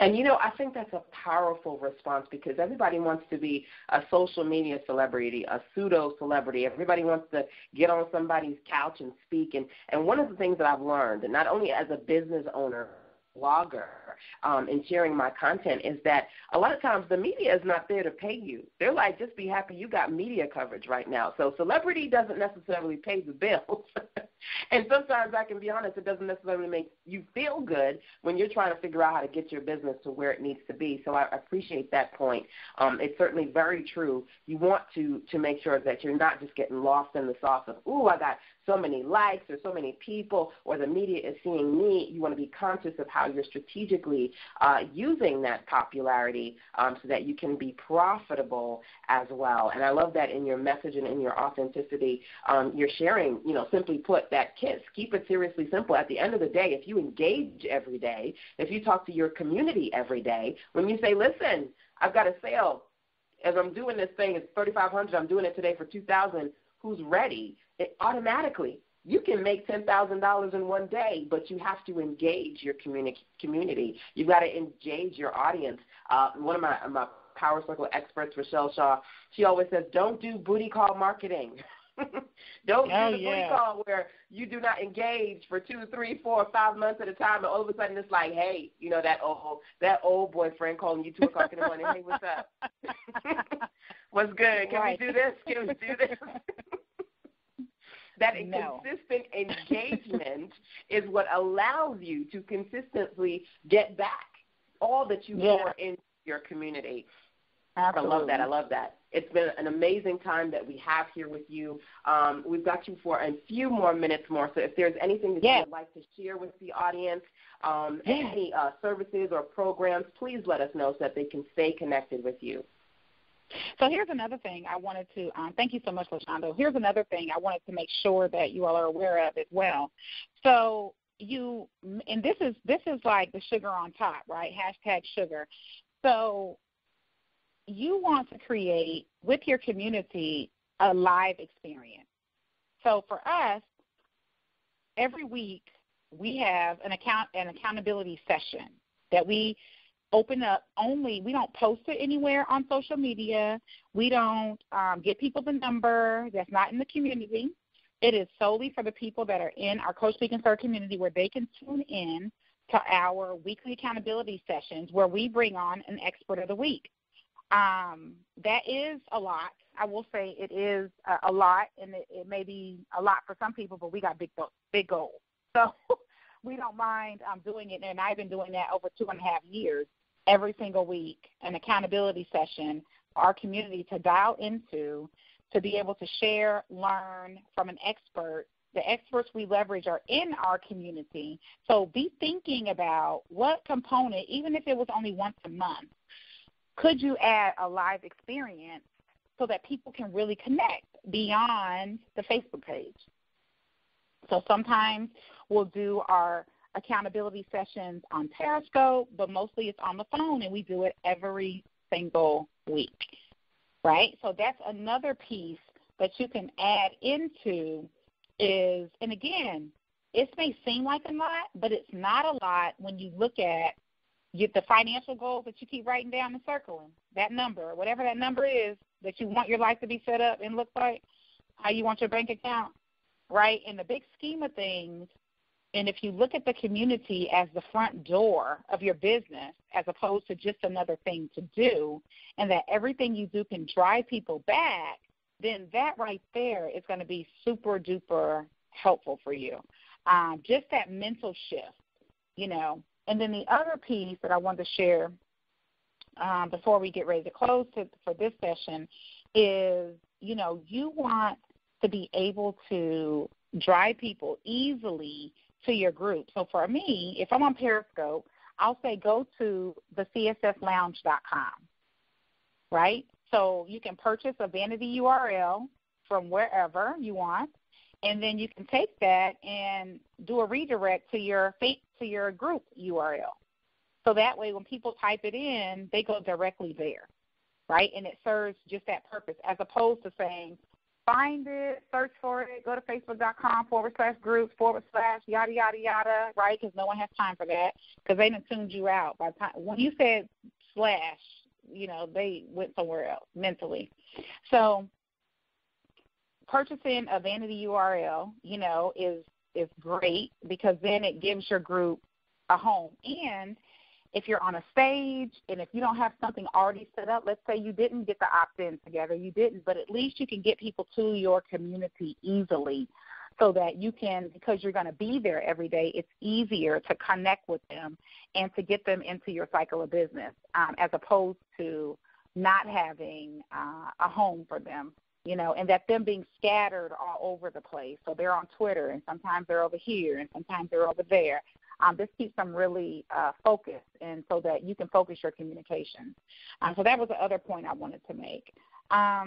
Speaker 1: And, you know, I think that's a powerful response because everybody wants to be a social media celebrity, a pseudo-celebrity. Everybody wants to get on somebody's couch and speak. And one of the things that I've learned, and not only as a business owner, blogger, and sharing my content is that a lot of times the media is not there to pay you. They're like, just be happy you got media coverage right now. So celebrity doesn't necessarily pay the bills. And sometimes I can be honest, it doesn't necessarily make you feel good when you're trying to figure out how to get your business to where it needs to be. So I appreciate that point. It's certainly very true. You want to make sure that you're not just getting lost in the sauce of, ooh, I got so many likes or so many people or the media is seeing me. You want to be conscious of how you're strategically using that popularity so that you can be profitable as well. And I love that in your message and in your authenticity, you're sharing, you know, simply put, that keep it seriously simple. At the end of the day, if you engage every day, if you talk to your community every day, when you say, listen, I've got a sale, as I'm doing this thing, it's $3,500, I'm doing it today for $2,000, who's ready? It automatically, you can make $10,000 in one day, but you have to engage your community. You've got to engage your audience. One of my Power Circle experts, Rochelle Shaw, she always says, don't do booty call marketing. Don't do the booty call where you do not engage for 2, 3, 4, 5 months at a time, and all of a sudden it's like, hey, you know, that old boyfriend calling you 2 o'clock in the morning. Hey, what's up? What's good? Can we do this? Can we do this? That consistent engagement is what allows you to consistently get back all that you pour into your community.
Speaker 2: Absolutely.
Speaker 1: I love that. It's been an amazing time that we have here with you. We've got you for a few more minutes more. So if there's anything that you would like to share with the audience, any services or programs, please let us know so that they can stay connected with you.
Speaker 2: So here's another thing I wanted to thank you so much, LaShanda. Here's another thing I wanted to make sure that you all are aware of as well. So and this is like the sugar on top, right? #sugar. So you want to create with your community a live experience. So for us, every week we have an accountability session that we open up only. We don't post it anywhere on social media. We don't get people the number that's not in the community. It is solely for the people that are in our Coach Speak and Serve community where they can tune in to our weekly accountability sessions where we bring on an expert of the week. That is a lot. I will say it is a lot, and it may be a lot for some people, but we got big goals. So we don't mind doing it, and I've been doing that over 2.5 years, every single week, an accountability session for our community to dial into, to be able to share, learn from an expert the experts we leverage are in our community. So be thinking about what component, even if it was only once a month, could you add a live experience so that people can really connect beyond the Facebook page. So sometimes we'll do our accountability sessions on Periscope, but mostly it's on the phone, and we do it every single week, right? So that's another piece that you can add into is, and again, it may seem like a lot, but it's not a lot when you look at the financial goals that you keep writing down and circling, that number, whatever that number is that you want your life to be set up and look like, how you want your bank account, right? In the big scheme of things, and if you look at the community as the front door of your business as opposed to just another thing to do, and that everything you do can drive people back, then that right there is going to be super duper helpful for you. Just that mental shift, you know. And then the other piece that I wanted to share before we get ready to close for this session is, you know, you want to be able to drive people easily to your group. So for me, if I'm on Periscope, I'll say go to the CSSLounge.com, right? So you can purchase a vanity URL from wherever you want, and then you can take that and do a redirect to your group URL. So that way when people type it in, they go directly there, right? And it serves just that purpose as opposed to saying, find it, search for it, go to facebook.com/groups/ yada, yada, yada, right? Because no one has time for that because they done tuned you out. By the time, when you said slash, you know, they went somewhere else mentally. So purchasing a vanity URL, you know, is great because then it gives your group a home. And if you're on a stage and if you don't have something already set up, let's say you didn't get the opt-in together, you didn't, but at least you can get people to your community easily so that you can, because you're going to be there every day, it's easier to connect with them and to get them into your cycle of business as opposed to not having a home for them, you know, and that them being scattered all over the place. So they're on Twitter, and sometimes they're over here, and sometimes they're over there. This keeps them really focused, and so that you can focus your communication. So that was the other point I wanted to make. I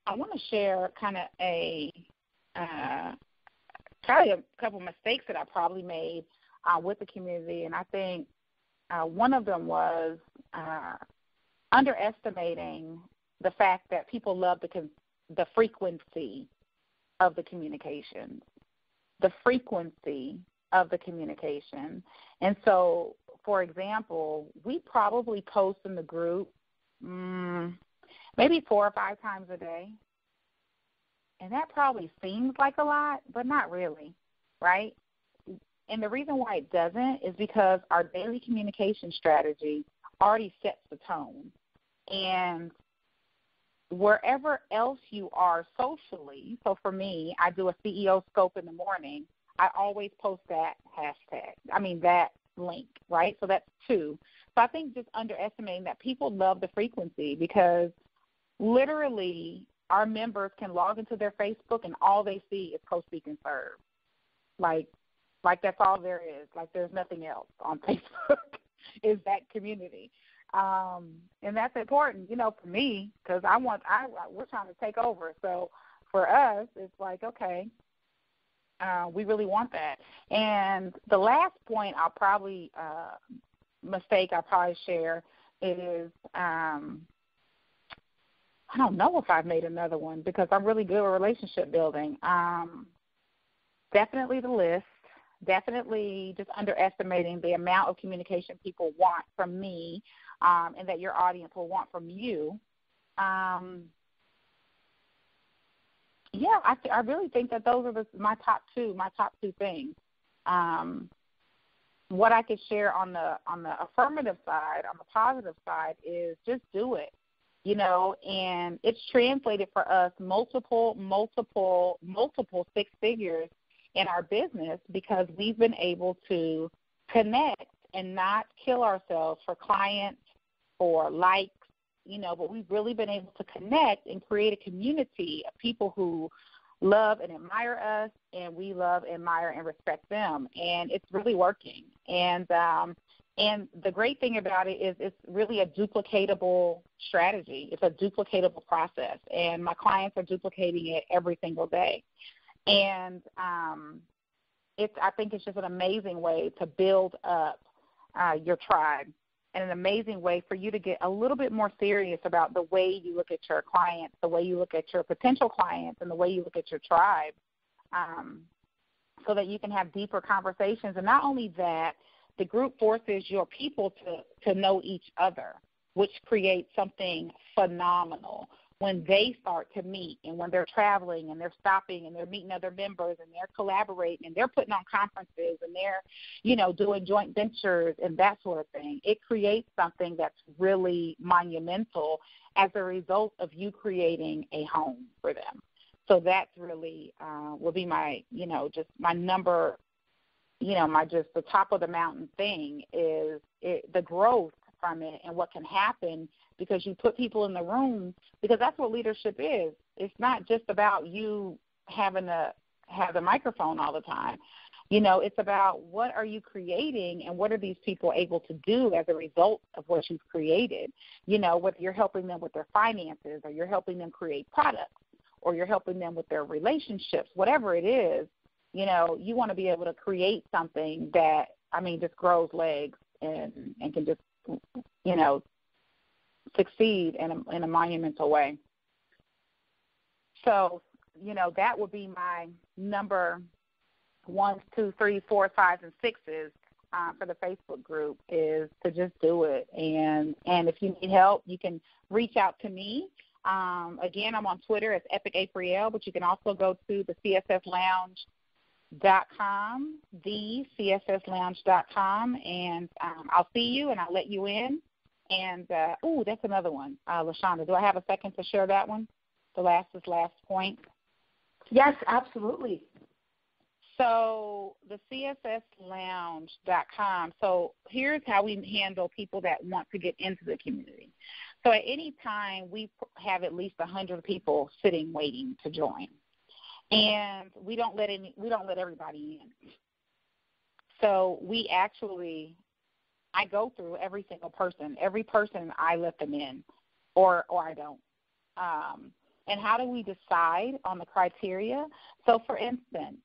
Speaker 2: want to share kind of probably a couple mistakes that I probably made with the community, and I think one of them was underestimating the fact that people love the frequency of the communication. The frequency of the communication. And so, for example, we probably post in the group maybe 4 or 5 times a day. And that probably seems like a lot, but not really, right? And the reason why it doesn't is because our daily communication strategy already sets the tone. And wherever else you are socially, so for me, I do a CEO scope in the morning, I always post that that link, right? So that's 2. So I think just underestimating that people love the frequency because literally our members can log into their Facebook and all they see is Co-Speak and Serve. Like that's all there is. Like there's nothing else on Facebook is that community. And that's important, you know, for me because we're trying to take over. So for us, it's like, okay, we really want that. And the last point I'll probably share is I don't know if I've made another one because I'm really good with relationship building. Definitely the list. Definitely just underestimating the amount of communication people want from me and that your audience will want from you. I really think that those are my top two things. What I could share on the affirmative side, on the positive side, is just do it, you know, and it's translated for us multiple 6 figures in our business because we've been able to connect and not kill ourselves for clients, for likes, you know, but we've really been able to connect and create a community of people who love and admire us, and we love, admire, and respect them. And it's really working. And the great thing about it is it's really a duplicatable strategy. It's a duplicatable process, and my clients are duplicating it every single day. And I think it's just an amazing way to build up your tribe, and an amazing way for you to get a little bit more serious about the way you look at your clients, the way you look at your potential clients, and the way you look at your tribe, so that you can have deeper conversations. And not only that, the group forces your people to know each other, which creates something phenomenal when they start to meet, and when they're traveling and they're stopping and they're meeting other members and they're collaborating and they're putting on conferences and they're, doing joint ventures and that sort of thing. It creates something that's really monumental as a result of you creating a home for them. So that's really will be my, just my number, just the top of the mountain thing is the growth from it and what can happen because you put people in the room, because that's what leadership is. It's not just about you having to have the microphone all the time. It's about what are you creating and what are these people able to do as a result of what you've created. Whether you're helping them with their finances or you're helping them create products or you're helping them with their relationships, whatever it is, you want to be able to create something that, just grows legs and can just, succeed in a monumental way. So, that would be my number 1, 2, 3, 4, 5, and 6s for the Facebook group is to just do it. And if you need help, you can reach out to me. Again, I'm on Twitter as Epic Aprille, but you can also go to the CSSLounge.com, thecsslounge.com, and I'll see you and I'll let you in. And, that's another one, LaShanda. Do I have a second to share that one? The last point?
Speaker 1: Yes, absolutely.
Speaker 2: So the CSSLounge.com. So here's how we handle people that want to get into the community. So at any time, we have at least 100 people sitting waiting to join. And we don't let everybody in. So I go through every single person. Every person, I let them in, or I don't. And how do we decide on the criteria? So, for instance,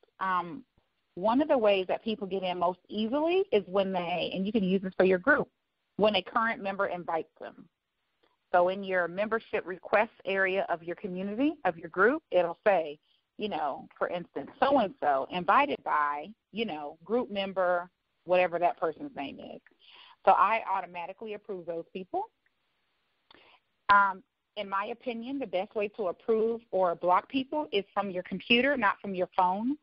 Speaker 2: one of the ways that people get in most easily is and you can use this for your group, when a current member invites them. So in your membership request area of your community, of your group, it'll say, for instance, so-and-so invited by, group member, whatever that person's name is. So I automatically approve those people. In my opinion, the best way to approve or block people is from your computer, not from your phone,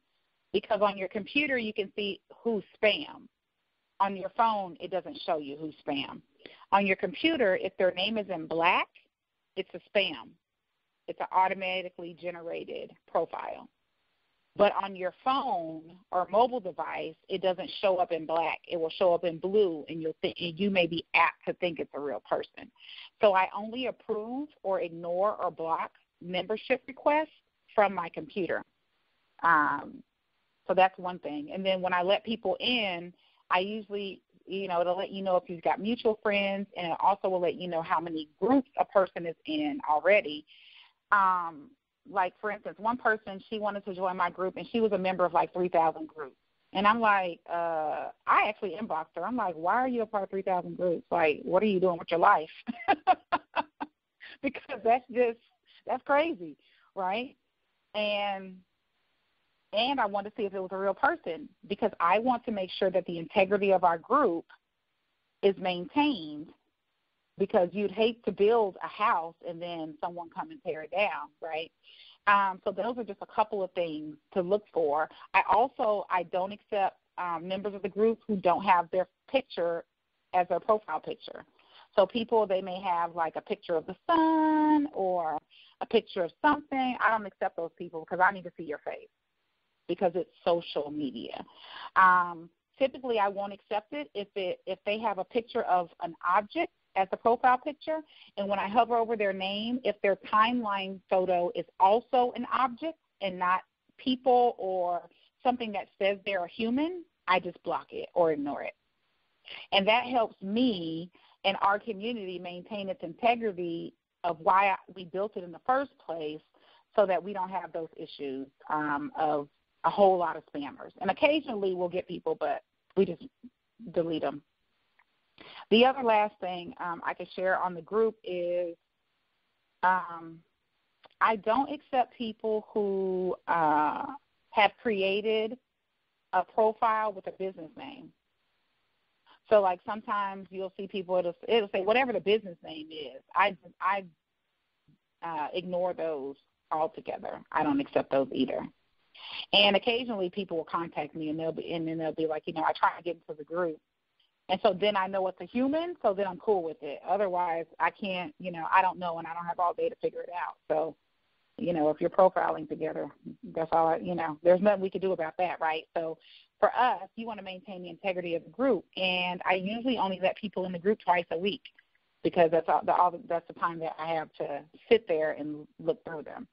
Speaker 2: because on your computer you can see who's spam. On your phone, it doesn't show you who's spam. On your computer, if their name is in black, it's a spam. It's an automatically generated profile. But on your phone or mobile device, it doesn't show up in black. It will show up in blue, and you may be apt to think it's a real person. So I only approve or ignore or block membership requests from my computer. So that's one thing. And then when I let people in, I usually, it'll let you know if you've got mutual friends, and it also will let you know how many groups a person is in already. Like, for instance, one person, she wanted to join my group, and she was a member of, 3,000 groups. And I'm like, I actually inboxed her. I'm like, why are you a part of 3,000 groups? Like, what are you doing with your life? Because that's crazy, right? And I wanted to see if it was a real person, because I want to make sure that the integrity of our group is maintained, because you'd hate to build a house and then someone come and tear it down, right? So those are just a couple of things to look for. I don't accept members of the group who don't have their picture as their profile picture. So people, they may have a picture of the sun or a picture of something. I don't accept those people because I need to see your face, because it's social media. Typically, I won't accept it if they have a picture of an object as the profile picture, and when I hover over their name, if their timeline photo is also an object, and not people or something that says they're a human, I just block it or ignore it. And that helps me and our community maintain its integrity of why we built it in the first place, so that we don't have those issues of a whole lot of spammers. And occasionally we'll get people, but we just delete them. The other last thing I can share on the group is I don't accept people who have created a profile with a business name. So, like, sometimes you'll see people, it'll say whatever the business name is. I ignore those altogether. I don't accept those either. And occasionally people will contact me, and then they'll be like, I try to get into the group. And so then I know it's a human, so then I'm cool with it. Otherwise, I can't, I don't know, and I don't have all day to figure it out. So, if you're profiling together, that's all, there's nothing we can do about that, right? So for us, you want to maintain the integrity of the group. And I usually only let people in the group twice a week, because that's the time that I have to sit there and look through them.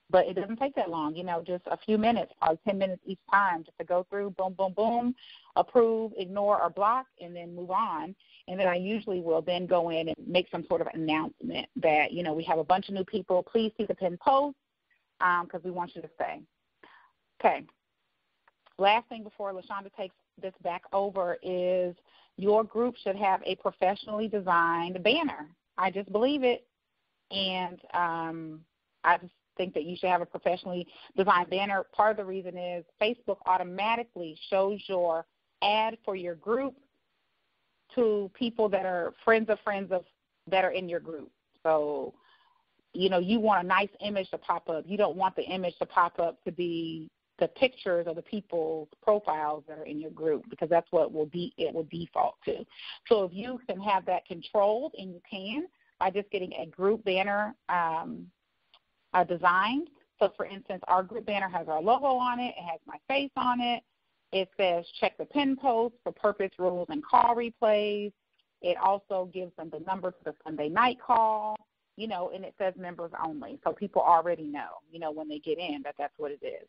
Speaker 2: But it doesn't take that long, just a few minutes, probably 10 minutes each time, just to go through, boom, boom, boom, approve, ignore, or block, and then move on. And then I usually will then go in and make some sort of announcement that, we have a bunch of new people. Please see the pinned post, because we want you to stay. Okay. Last thing before LaShanda takes this back over is your group should have a professionally designed banner. I just believe it. And I just think that you should have a professionally designed banner. Part of the reason is Facebook automatically shows your ad for your group to people that are friends of that are in your group. So, you want a nice image to pop up. You don't want the image to pop up to be the pictures of the people's profiles that are in your group, because that's what it will default to. So if you can have that controlled, and you can, by just getting a group banner designed. So, for instance, our group banner has our logo on it. It has my face on it. It says check the pin post for purpose, rules, and call replays. It also gives them the number to the Sunday night call, and it says members only. So people already know, when they get in, that's what it is.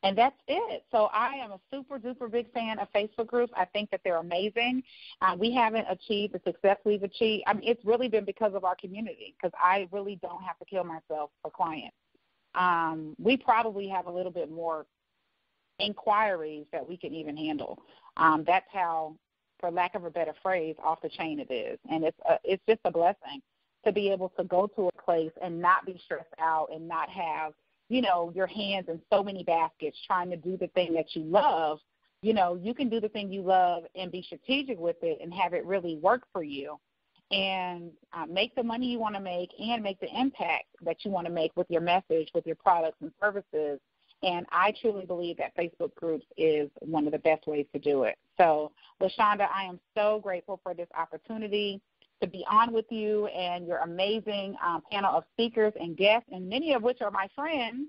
Speaker 2: And that's it. So I am a super duper big fan of Facebook groups. I think that they're amazing. We haven't achieved the success we've achieved. I mean, it's really been because of our community, because I really don't have to kill myself for clients. We probably have a little bit more inquiries that we can even handle. That's how, for lack of a better phrase, off the chain it is. And it's just a blessing to be able to go to a place and not be stressed out and not have, your hands in so many baskets trying to do the thing that you love. You can do the thing you love and be strategic with it and have it really work for you, and make the money you want to make and make the impact that you want to make with your message, with your products and services. And I truly believe that Facebook groups is one of the best ways to do it. So, LaShanda, I am so grateful for this opportunity to be on with you and your amazing panel of speakers and guests, and many of which are my friends.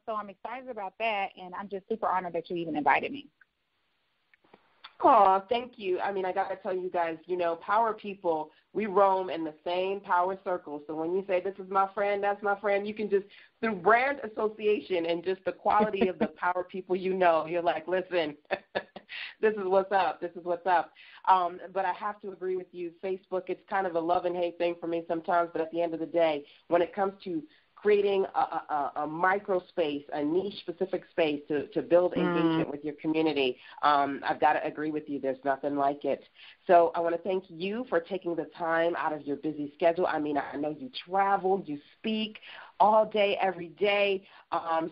Speaker 2: So I'm excited about that, and I'm just super honored that you even invited me.
Speaker 1: Oh, thank you. I mean, I got to tell you guys, power people, we roam in the same power circle. So when you say this is my friend, that's my friend, you can just, through brand association and just the quality of the power people you're like, listen, this is what's up. This is what's up. But I have to agree with you. Facebook, it's kind of a love and hate thing for me sometimes. But at the end of the day, when it comes to creating a micro space, a niche-specific space to build engagement with your community, I've got to agree with you. There's nothing like it. So I want to thank you for taking the time out of your busy schedule. I mean, I know you travel, you speak all day, every day.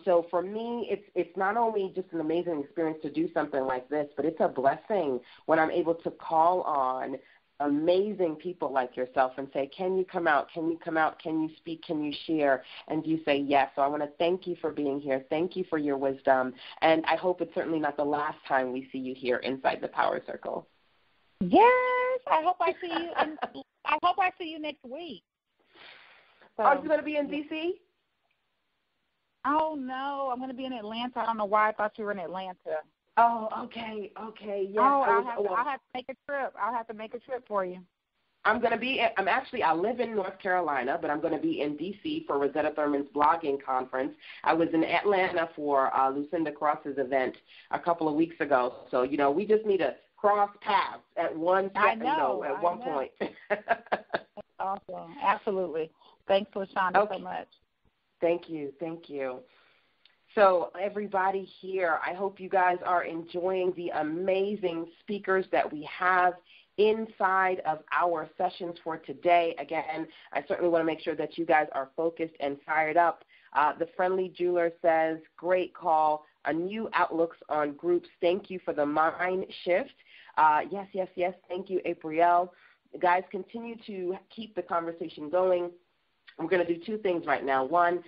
Speaker 1: So for me, it's not only just an amazing experience to do something like this, but it's a blessing when I'm able to call on amazing people like yourself and say, can you come out? Can you come out? Can you speak? Can you share? And you say yes. So I want to thank you for being here. Thank you for your wisdom. And I hope it's certainly not the last time we see you here inside the Power Circle.
Speaker 2: Yes. I hope I see you. I hope I see you next week. So,
Speaker 1: are you going to be in D.C.?
Speaker 2: Oh, no. I'm going to be in Atlanta. I don't know why I thought you were in Atlanta.
Speaker 1: Oh, okay, yes.
Speaker 2: Oh, I'll have to make a trip. I'll have to make a trip for you.
Speaker 1: I live in North Carolina, but I'm going to be in D.C. for Rosetta Thurman's blogging conference. I was in Atlanta for LaShanda Cross's event a couple of weeks ago. So, we just need to cross paths at one point.
Speaker 2: That's awesome. Absolutely. Thanks, LaShanda, so much.
Speaker 1: Thank you. So everybody here, I hope you guys are enjoying the amazing speakers that we have inside of our sessions for today. Again, I certainly want to make sure that you guys are focused and fired up. The Friendly Jeweler says, great call, a new outlooks on groups. Thank you for the mind shift. Yes. Thank you, Aprille. Guys, continue to keep the conversation going. We're going to do two things right now. One,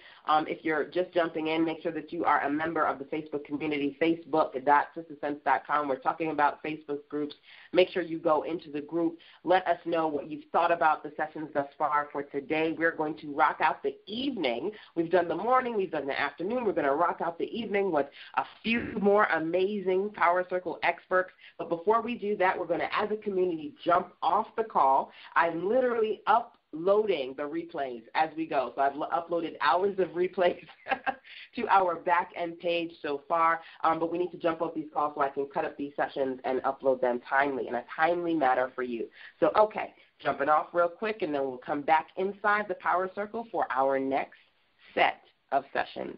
Speaker 1: if you're just jumping in, make sure that you are a member of the Facebook community, facebook.sistersense.com. We're talking about Facebook groups. Make sure you go into the group. Let us know what you've thought about the sessions thus far for today. We're going to rock out the evening. We've done the morning. We've done the afternoon. We're going to rock out the evening with a few more amazing Power Circle experts. But before we do that, we're going to, as a community, jump off the call. I'm literally uploading the replays as we go. So I've uploaded hours of replays to our back end page so far, but we need to jump off these calls so I can cut up these sessions and upload them timely, in a timely manner for you. So, okay, jumping off real quick, and then we'll come back inside the Power Circle for our next set of sessions.